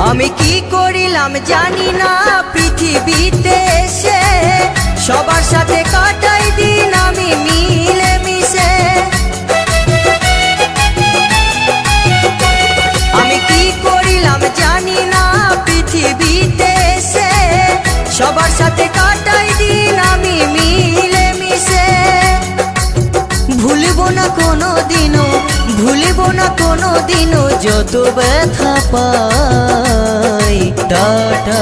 আমি কি করিলাম জানি না পৃথিবীতে এসে, সবার সাথে কাটাই দিন আমি মিলে মিশে। আমি কি করিলাম জানি না পৃথিবীতে এসে, সবার সাথে কাটাই দিন আমি মিলে মিশে। ভুলব না কোনো দিনও, ভুলব না কোনো দিনও যত ব্যথা পাই। টাটা।